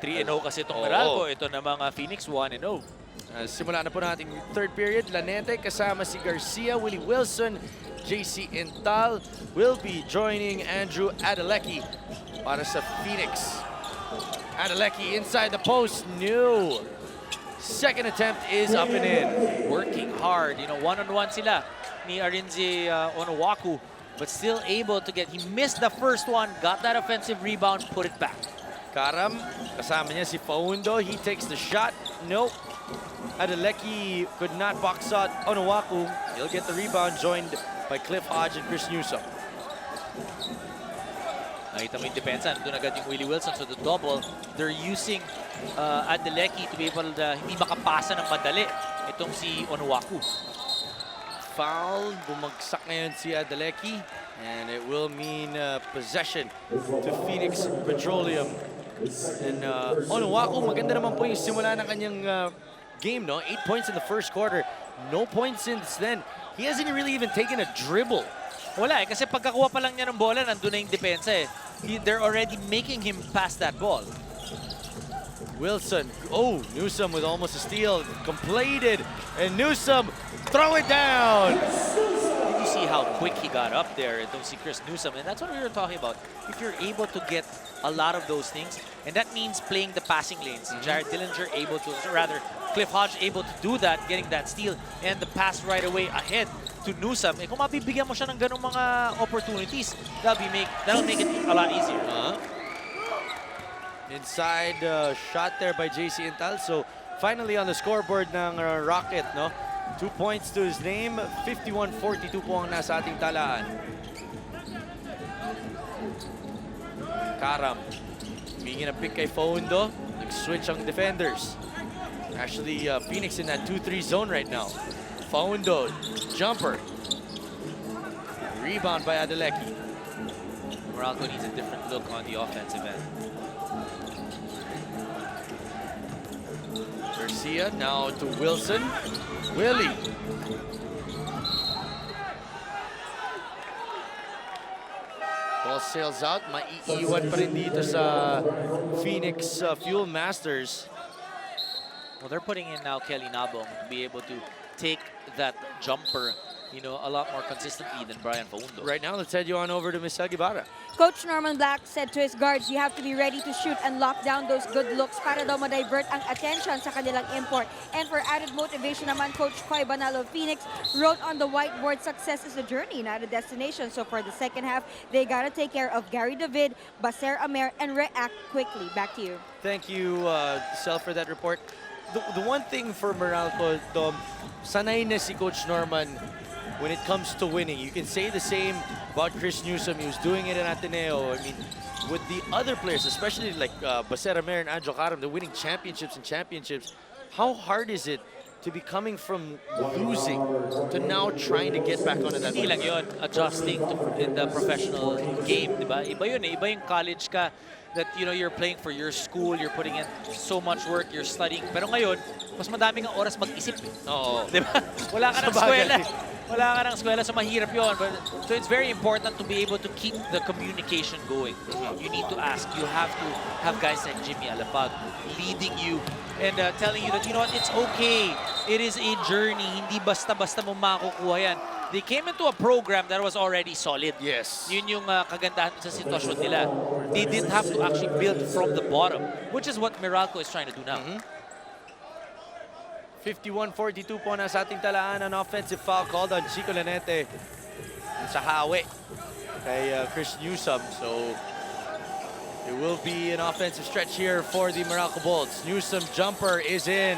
3-0 kasi itong Meralco. Ito na mga Phoenix 1-0. Simula na po natin yung third period. Lanete kasama si Garcia, Willie Wilson, JC Intal will be joining Andrew Adelecki para sa Phoenix. Adelecki inside the post. New second attempt is up and in. Working hard. You know, one-on-one sila ni Arinze Onuaku, but still able to get, he missed the first one, got that offensive rebound, put it back. Karam, kasama niya si Paundo. He takes the shot. Nope. Adelecki could not box out Onuaku. He'll get the rebound, joined by Cliff Hodge and Chris Newsom. Nakita mo yung depensa, doon agad yung Willie Wilson. So the double, they're using Adelecki to be able to hindi makapasa ng madali itong si Onuaku. Foul, bumagsak ngayon si Adelecki, and it will mean possession to Phoenix Petroleum. And Onuaku, maganda naman po yung simula ng kanyang game, no? 8 points in the first quarter. No points since then. He hasn't really even taken a dribble. Wala kasi pagkakuha pa lang niya ng bola, nandun na yung depensa eh. They're already making him pass that ball. Wilson, oh, Newsom with almost a steal, completed, and Newsom, throw it down! Did you see how quick he got up there? Itong si Chris Newsom, and that's what we were talking about. If you're able to get a lot of those things, and that means playing the passing lanes. Jared Dillinger able to, or rather, Cliff Hodge able to do that, getting that steal, and the pass right away ahead to Newsom. Eh, kung mabibigyan mo siya ng ganung mga opportunities, that'll make it a lot easier. Inside shot there by JC Intal. So finally on the scoreboard ng Rocket, no? 2 points to his name. 51-42 po ang nasa ating talaan. Karam. Humingi ng pick kay Faundo. Nag-switch ang defenders. Actually, Phoenix in that 2-3 zone right now. Faundo, jumper. Rebound by Adelecki. Meralco needs a different look on the offensive end. Garcia now to Wilson. Willie. Ball sails out. Maiiwan pa rin dito sa Phoenix Fuel Masters. Well, they're putting in now Kelly Nabong to be able to take that jumper, you know, a lot more consistently than Brian Faundo. Right now, let's head you on over to Miss Guevara. Coach Norman Black said to his guards, you have to be ready to shoot and lock down those good looks para daw ma-divert ang attention sa kanilang import. And for added motivation naman, Coach Coy Banalo of Phoenix wrote on the whiteboard, success is a journey, not a destination. So for the second half, they gotta take care of Gary David, Baser Amer, and react quickly. Back to you. Thank you, Sel, for that report. The one thing for Meralco, Dom, sanay na si Coach Norman when it comes to winning. You can say the same about Chris Newsom. He was doing it in Ateneo. I mean, with the other players, especially like Baser Amer and Anjo Karam, they're winning championships and championships. How hard is it to be coming from losing to now trying to get back onto that? Hindi lang yun, adjusting in the professional game, di ba? Iba yun eh, iba yung college ka that, you know, you're playing for your school, you're putting in so much work, you're studying. Pero ngayon, mas madami kang oras mag-isip. Oo. Di ba? Wala ka ng eskwela. Wala ka ng eskwela, so mahirap yun. But, so it's very important to be able to keep the communication going. You need to ask. You have to have guys like Jimmy Alapag leading you and telling you that, you know what, it's okay. It is a journey. Hindi basta-basta mo makukuha yan. They came into a program that was already solid. Yes. Yun yung kagandahan sa sitwasyon nila. They didn't have to actually build from the bottom, which is what Meralco is trying to do now. 51-42 po na sa ating talaan. An offensive foul called on Chico Lanete sa hawi kay Chris Newsom. So it will be an offensive stretch here for the Meralco Bolts. Newsom jumper is in.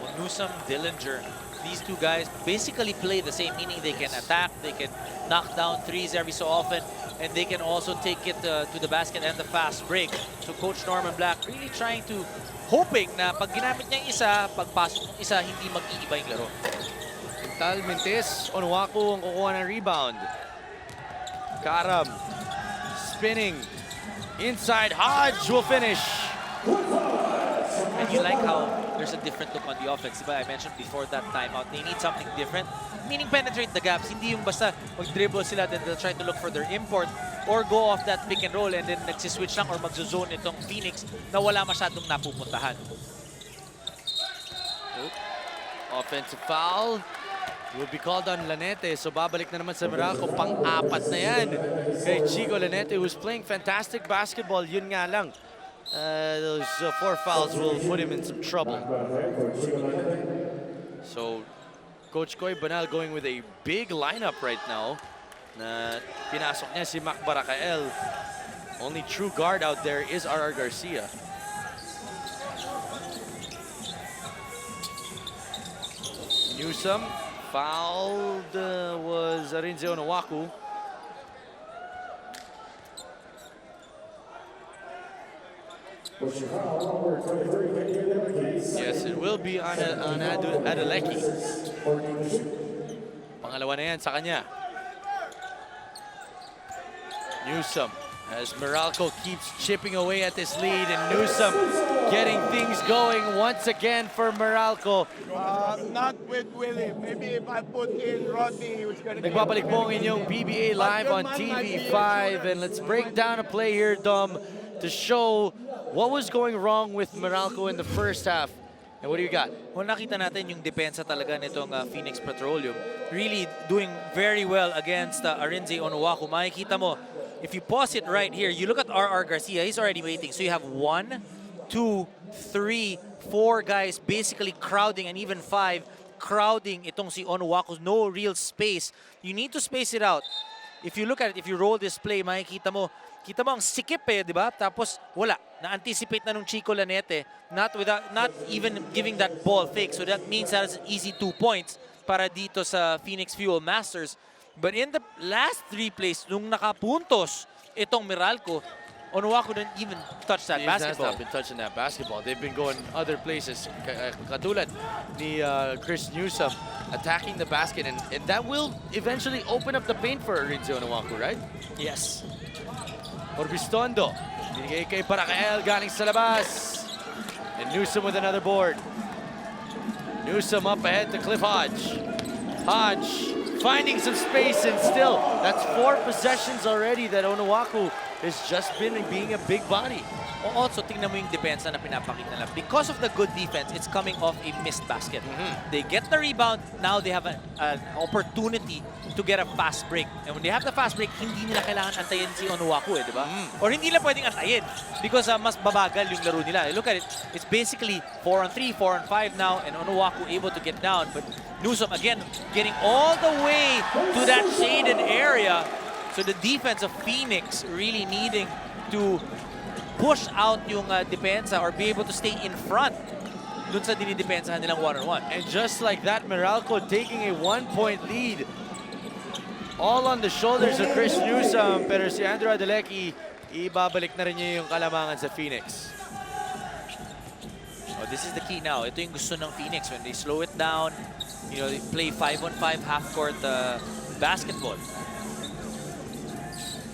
Well, Newsom, Dillinger, these two guys basically play the same, meaning they can attack, they can knock down threes every so often, and they can also take it to the basket and the fast break. So Coach Norman Black really trying to, hoping na pag ginamit niya yung isa, pagpasok ng isa, hindi mag-iiba yung laro. Tal Mintes, Onuaku ang kukuha ng rebound. Karam, spinning, inside, Hodge will finish. And you like how there's a different look on the offense. Diba, I mentioned before that timeout, they need something different, meaning penetrate the gaps. Hindi yung basta mag-dribble sila, then they'll try to look for their import or go off that pick and roll and then nagsiswitch lang or magzo-zone itong Phoenix na wala masyadong napupuntahan. Offensive foul will be called on Lanete. So babalik na naman sa Meralco. Pang-apat na yan kay Chico Lanete, who's playing fantastic basketball. Yun nga lang. Those 4 fouls will put him in some trouble. So Coach Koy Banal going with a big lineup right now. Na pinasok niya si Mac Barakael. Only true guard out there is R.R. Garcia. Newsome fouled was Arinze Onuaku. Yes, it will be on Adeleki. Pangalawa na yan sa kanya. Newsome as Meralco keeps chipping away at this lead, and Newsome getting things going once again for Meralco. Not with Willie. Maybe if I put in Rodney, he was going to get... Nagbabalik po ang inyong PBA live on TV5, and let's break down a play here, Dom, to show what was going wrong with Meralco in the first half. And what do you got? Well, nakita natin yung depensa talaga nitong Phoenix Petroleum. Really doing very well against Arinze Onuaku. Makikita mo, if you pause it right here, you look at R.R. Garcia, he's already waiting. So you have 1, 2, 3, 4 guys basically crowding, and even 5 crowding itong si Onuaku. No real space. You need to space it out. If you look at it, if you roll this play, makikita mo, kita mo ang sikip eh, di ba? Tapos wala. Na-anticipate na nung Chico Lanete, not even giving that ball fake. So that means that's an easy 2 points para dito sa Phoenix Fuel Masters. But in the last 3 plays, nung nakapuntos itong Meralco, Onuaku didn't even touch that basketball. He has not been touching that basketball. They've been going other places. Katulad ni Chris Newsome attacking the basket, and that will eventually open up the paint for Arinze Onuaku, right? Yes. Orbistondo, binigay kay Barakael, galing sa labas. And Newsome with another board. Newsome up ahead to Cliff Hodge. Hodge finding some space, and still, that's 4 possessions already that Onuaku has just been being a big body. Also, tingnan mo yung depensa na pinapakita nila. Because of the good defense, it's coming off a missed basket. They get the rebound, now they have an opportunity to get a fast break. And when they have the fast break, hindi nila kailangan antayin si Onuaku eh, di ba? Or hindi nila pwedeng antayin because mas babagal yung laro nila. Look at it, it's basically 4-on-3, 4-on-5 now, and Onuaku able to get down. But Newsome, again, getting all the way to that shaded area. So the defense of Phoenix really needing to push out yung depensa or be able to stay in front dun sa dinidepensahan nilang 1-on-1. And just like that, Meralco taking a 1-point lead. All on the shoulders of Chris Newsome. Pero si Andrew Adeleki, ibabalik na rin niya yung kalamangan sa Phoenix. Oh, this is the key now. Ito yung gusto ng Phoenix. When they slow it down, you know, they play 5-on-5 half-court basketball.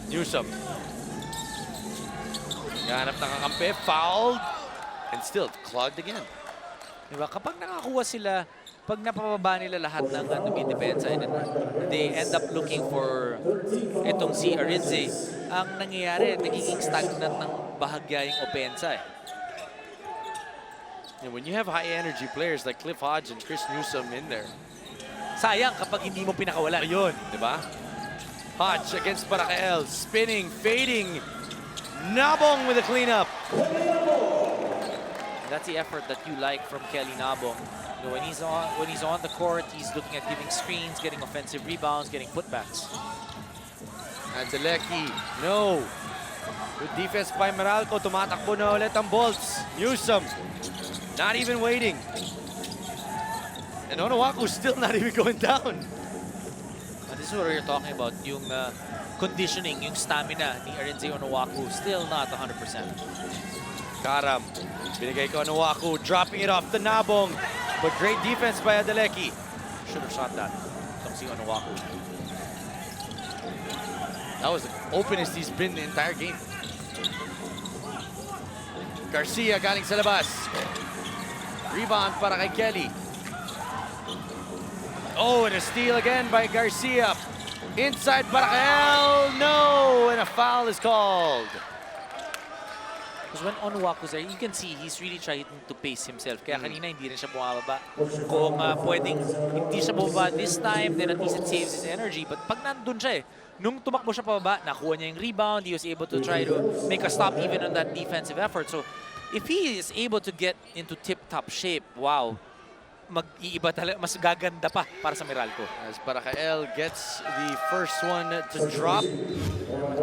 Newsome. Ganap ng kakampi, fouled, and still clogged again. Diba? Kapag nakakuha sila, pag napababa nila lahat ng depensa, and then they end up looking for itong si Arinze, ang nangyayari, nagiging stagnant ng bahagya yung opensa eh. And when you have high-energy players like Cliff Hodge and Chris Newsome in there, sayang kapag hindi mo pinakawalan. ayun, di ba? Hodge against Barakael, spinning, fading. Nabong with a cleanup. That's the effort that you like from Kelly Nabong. You know, when he's on the court, he's looking at giving screens, getting offensive rebounds, getting putbacks. Adeleki, no. Good defense by Meralco. Tumatakbo na ulit ang Bolts. Newsome, not even waiting. And Onuaku still not even going down. This is what you're talking about, yung conditioning, yung stamina ni Arinze Onuaku, still not 100%. Karam, binigay ko Onuaku, dropping it off to Nabong. But great defense by Adeleki. Should have shot that. Itong si Onuaku. That was the openest he's been the entire game. Garcia galing sa labas. Rebound para kay Kelly. Oh, and a steal again by Garcia. Inside para kay El. No, and a foul is called. Because when Onuaku's there, you can see he's really trying to pace himself. Kaya kanina hindi rin siya bumababa. Kung pwedeng hindi siya bumaba this time, then at least it saves his energy. But pag nandun siya nung tumakbo siya pababa, nakuha niya yung rebound, he was able to try to make a stop even on that defensive effort. So if he is able to get into tip-top shape, wow, mag-iiba talaga, mas gaganda pa para sa Meralco. As Barakael gets the first one to drop.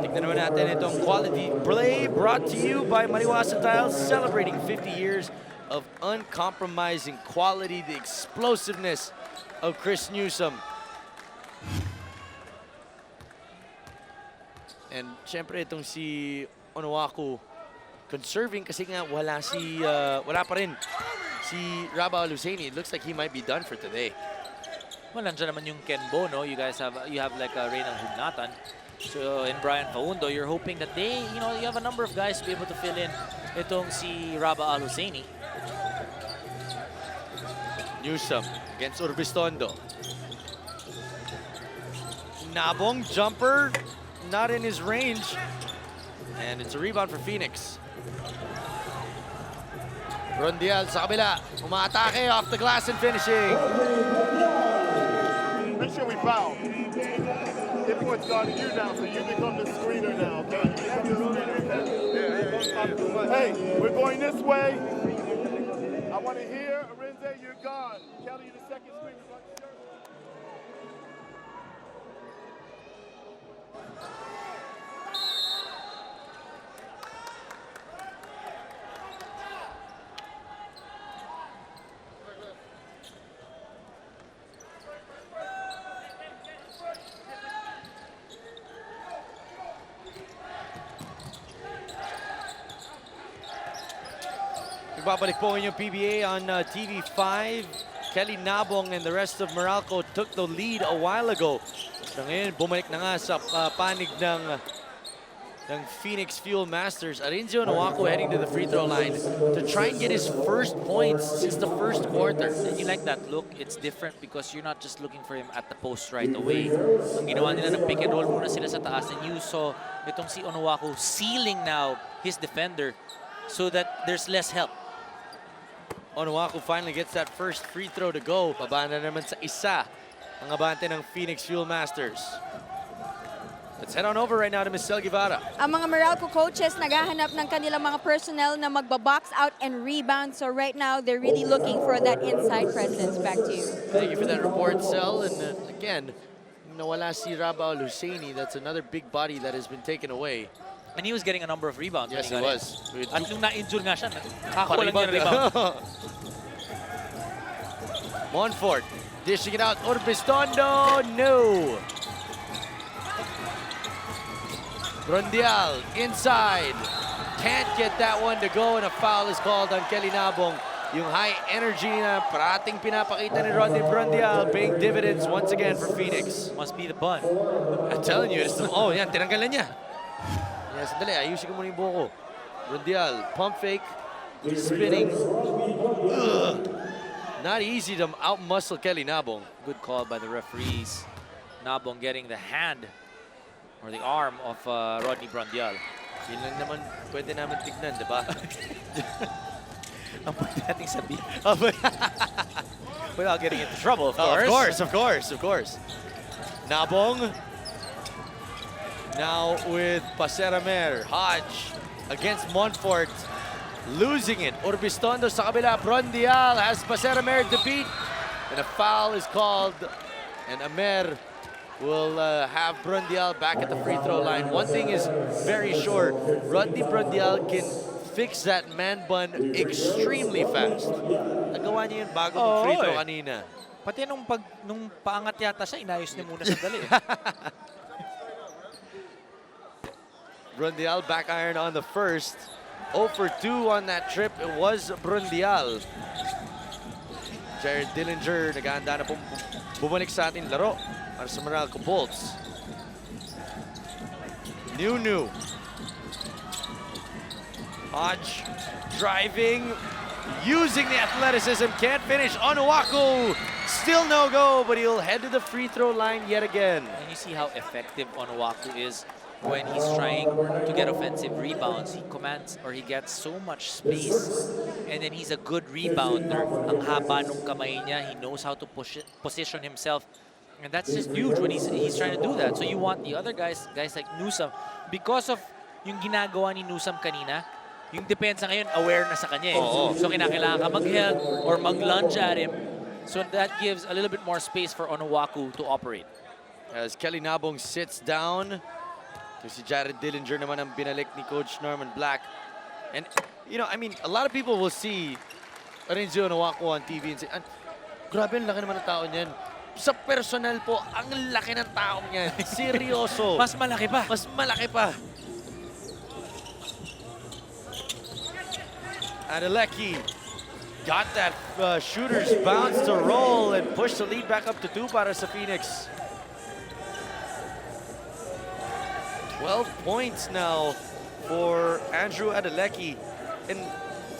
Tignan naman natin itong quality play brought to you by Maniwasa Tiles, celebrating 50 years of uncompromising quality, the explosiveness of Chris Newsom. And syempre itong si Onuaku conserving kasi nga wala pa rin si Raba Al-Husseini. It looks like he might be done for today. Well, nandiyan naman yung Kenbo, no? You have like a Reynald Hugnatan. So in Brian Paundo, you're hoping that you have a number of guys to be able to fill in itong si Raba Al-Husseini. Newsom against Urbistondo. Nabong jumper, not in his range. And it's a rebound for Phoenix. Rondial sa kabila, umaatake off the glass and finishing. Make sure we foul. Everyone's guarding you now, so you become the screener now, okay? You become the screener. Hey, we're going this way. I want to hear, Arinze, you're gone. Kelly, the second screener. Nagbabalik po ang inyong PBA on TV5. Kelly Nabong and the rest of Meralco took the lead a while ago. So ngayon, bumalik na nga sa panig ng Phoenix Fuel Masters. Arinze Onuaku heading to the free throw line to try and get his first points since the first quarter. And you like that look? It's different because you're not just looking for him at the post right away. Ang ginawa nila ng pick and roll muna sila sa taas, and you saw itong si Onuaku sealing now his defender so that there's less help. Onuaku finally gets that first free throw to go. Baba na naman sa isa ang abante ng Phoenix Fuel Masters. Let's head on over right now to Ms. Sel Guevara. Ang mga Meralco coaches naghahanap ng kanilang mga personnel na magbabox out and rebound. So right now, they're really looking for that inside presence. Back to you. Thank you for that report, Sel. And again, nawala si Raba Al-Husseini. That's another big body that has been taken away. And he was getting a number of rebounds. Yes, he when was. At nung na-injure nga siya, kakakulang niya rebound. Monfort dishing it out. Urbistondo, no. Rondial inside. Can't get that one to go, and a foul is called on Kelly Nabong. Yung high energy na parating pinapakita ni Rondial paying dividends once again for Phoenix. Must be the bun. I'm telling you, oh yan, tinanggal na niya. Yes, sandali, ayusin ko muna yung buhok ko. Rondial, pump fake, spinning. Ugh. Not easy to out-muscle Kelly Nabong. Good call by the referees. Nabong getting the hand or the arm of Rodney Brondial. Yun lang naman pwede namin tignan, di ba? Ang pwede nating sabihin. Without getting into trouble, of Oh, course. of course. Nabong. Now with Paseramer. Hodge against Montfort. Losing it. Urbistondo sa kabila. Brondial has Paseramer to beat. And a foul is called. And Amer will have Brondial back at the free throw line. One thing is very sure. Rodney Brondial can fix that man bun extremely fast. Nagawa niya yun bago mag-free throw kanina. Pati nung paangat yata siya, inayos niya muna sandali. Brundial back iron on the first. 0 for 2 on that trip. It was Brundial. Jared Dillinger nag-aanda na bumalik sa ating laro para sa Meralco Bolts. New. Hodge driving. using the athleticism, can't finish. Onuaku, still no go, but he'll head to the free throw line yet again. And you see how effective Onuaku is when he's trying to get offensive rebounds. He commands or he gets so much space, and then he's a good rebounder. Ang haba nung kamay niya, he knows how to position himself, and that's just huge when he's trying to do that. So you want the other guys like Newsome, because of yung ginagawa ni Newsome kanina, yung depensa ngayon aware na sa kanya. So kinakailangan ka mag-help or mag-lunge at him. So that gives a little bit more space for Onuaku to operate. As Kelly Nabong sits down, si Jared Dillinger naman ang binalik ni Coach Norman Black. And, you know, I mean, a lot of people will see Renzo Onuaku on TV and say, grabe, ang laki naman ng tao niyan. Sa personal po, ang laki ng taong niyan. Seryoso. Mas malaki pa. Mas malaki pa. Adelecki got that shooter's bounce to roll and push the lead back up to 2 para sa Phoenix. 12 points now for Andrew Adelecki. And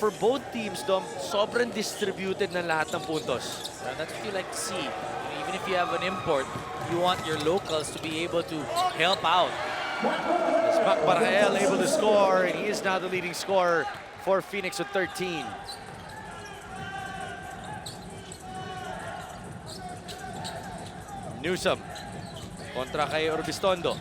for both teams, Dom, sobrang distributed na lahat ng puntos. That's what you like to see. Even if you have an import, you want your locals to be able to help out. As Mac Barael able to score, and he is now the leading scorer for Phoenix with 13. Newsome kontra kay Orbistondo.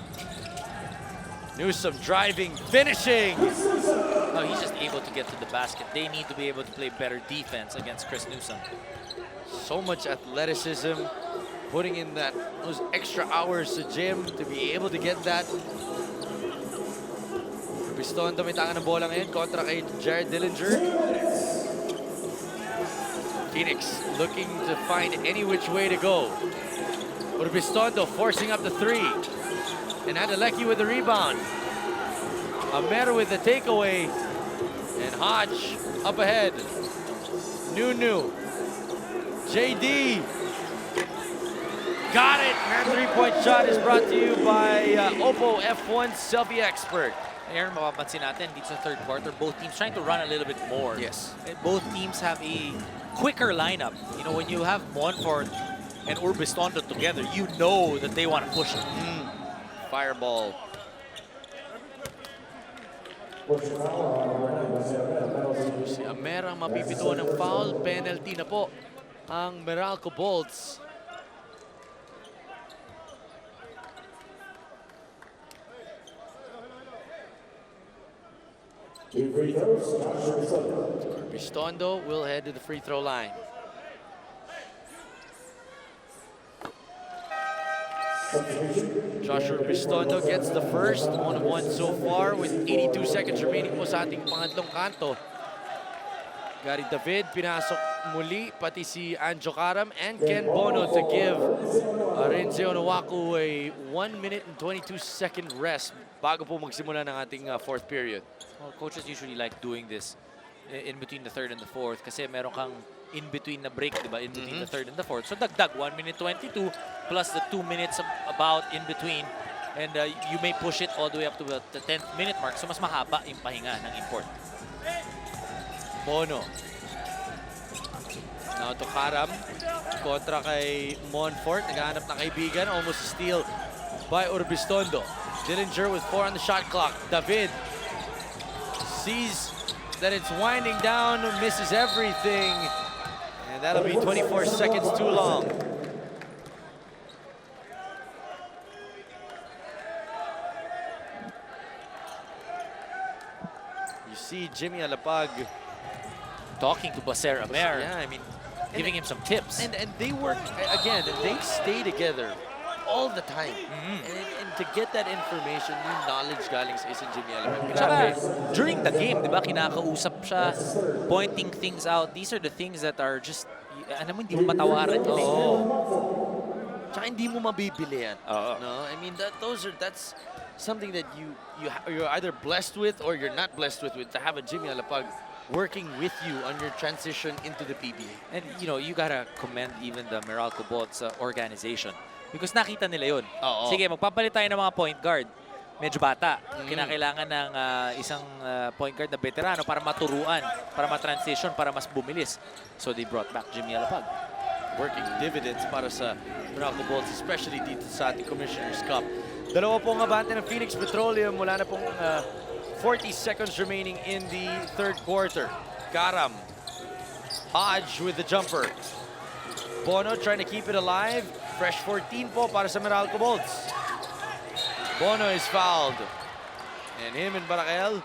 Newsome driving, finishing. No, he's just able to get to the basket. They need to be able to play better defense against Chris Newsome. So much athleticism, putting in those extra hours to gym to be able to get that. Orbistondo may tangan ng bola ngayon kontra kay Jared Dillinger. Phoenix looking to find any which way to go. Orbistondo forcing up the 3. And Adelecki with the rebound. Amer with the takeaway. And Hodge up ahead. Nunu. JD. Got it. And that three-point shot is brought to you by Oppo F1 Selfie Expert. Aaron, mapapansin natin dito sa third quarter, both teams trying to run a little bit more. Yes. And both teams have a quicker lineup. You know, when you have Monfort and Orbistondo together, you know that they want to push it. Fireball. Si Amer ang mapipito ng foul penalty na po ang Meralco Bolts. Orbistondo will head to the free throw line. Joshua Orbistondo gets the first, 1-1 so far with 82 seconds remaining po sa ating pangatlong kanto. Gary David pinasok muli, pati si Anjo Karam and Ken Bono to give Renzo Onuaku a 1 minute and 22 second rest bago po magsimula ng ating fourth period. Well, coaches usually like doing this in between the third and the fourth kasi meron kang in between na break, di ba? In between the third and the fourth. So dagdag 1 minute 22 plus the 2 minutes about in between, and you may push it all the way up to the 10th minute mark. So mas mahaba yung pahinga ng import. Bono. Now to Karam. Kontra kay Monfort. Naghahanap ng kaibigan. Almost a steal by Orbistondo. Dillinger with 4 on the shot clock. David sees that it's winding down. Misses everything. And that'll be 24 seconds too long. You see Jimmy Alapag Talking to Baser Amer, yeah, I mean, giving him some tips. And they work, again, they stay together all the time. And to get that information, yung knowledge galing sa isang Jimmy Alapag. Tsaka, during the game, di ba, kinakausap siya, pointing things out. These are the things that are just, alam mo, hindi mo matawaran yun. Tsaka hindi mo mabibili yan. Oo. No? I mean, that's something that you're either blessed with or you're not blessed with to have a Jimmy Alapag working with you on your transition into the PBA. And, you know, you gotta commend even the Meralco Bolts organization. Because nakita nila yun. Oo. Sige, magpapalit tayo ng mga point guard. medyo bata. Kinakailangan ng isang point guard na veterano para maturuan, para matransition, para mas bumilis. So they brought back Jimmy Alapag. Working dividends para sa Meralco Bolts, especially dito sa ating Commissioner's Cup. Dalawa pong abante ng Phoenix Petroleum. Wala na pong 40 seconds remaining in the third quarter. Karam. Hodge with the jumper. Bono trying to keep it alive. Fresh 14 po para sa Meralco Bolts. Bono is fouled. And him and Barakel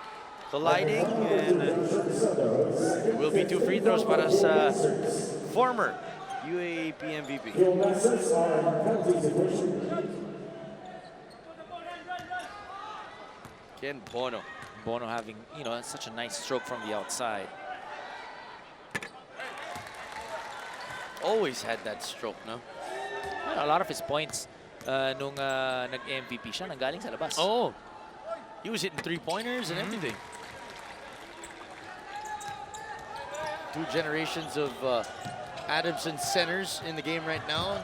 colliding. And there will be 2 free throws para sa former UAAP MVP. Ken Bono. Bono having, such a nice stroke from the outside. Always had that stroke, no? A lot of his points nung nag-MVP siya, nanggaling sa labas. Oh, he was hitting 3-pointers and everything. 2 generations of Adamson centers in the game right now.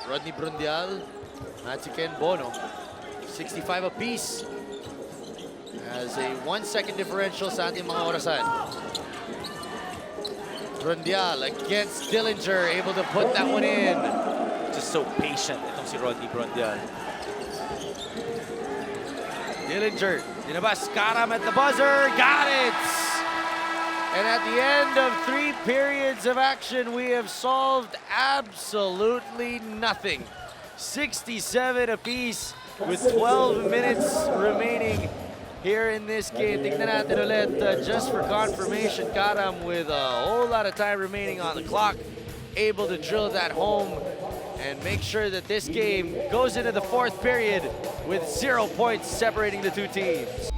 Rodney Brundial at si Ken Bono. 65 apiece. Has a 1-second differential sa ating mga orasan. Brundial against Dillinger, able to put that one in. Just so patient itong si Rodney Brundial. Dillinger, dinabas, Karam at the buzzer, got it! And at the end of 3 periods of action, we have solved absolutely nothing. 67 apiece with 12 minutes remaining here in this game. Tignan natin ulit just for confirmation. Karam with a whole lot of time remaining on the clock, able to drill that home and make sure that this game goes into the 4th period with 0 points separating the 2 teams.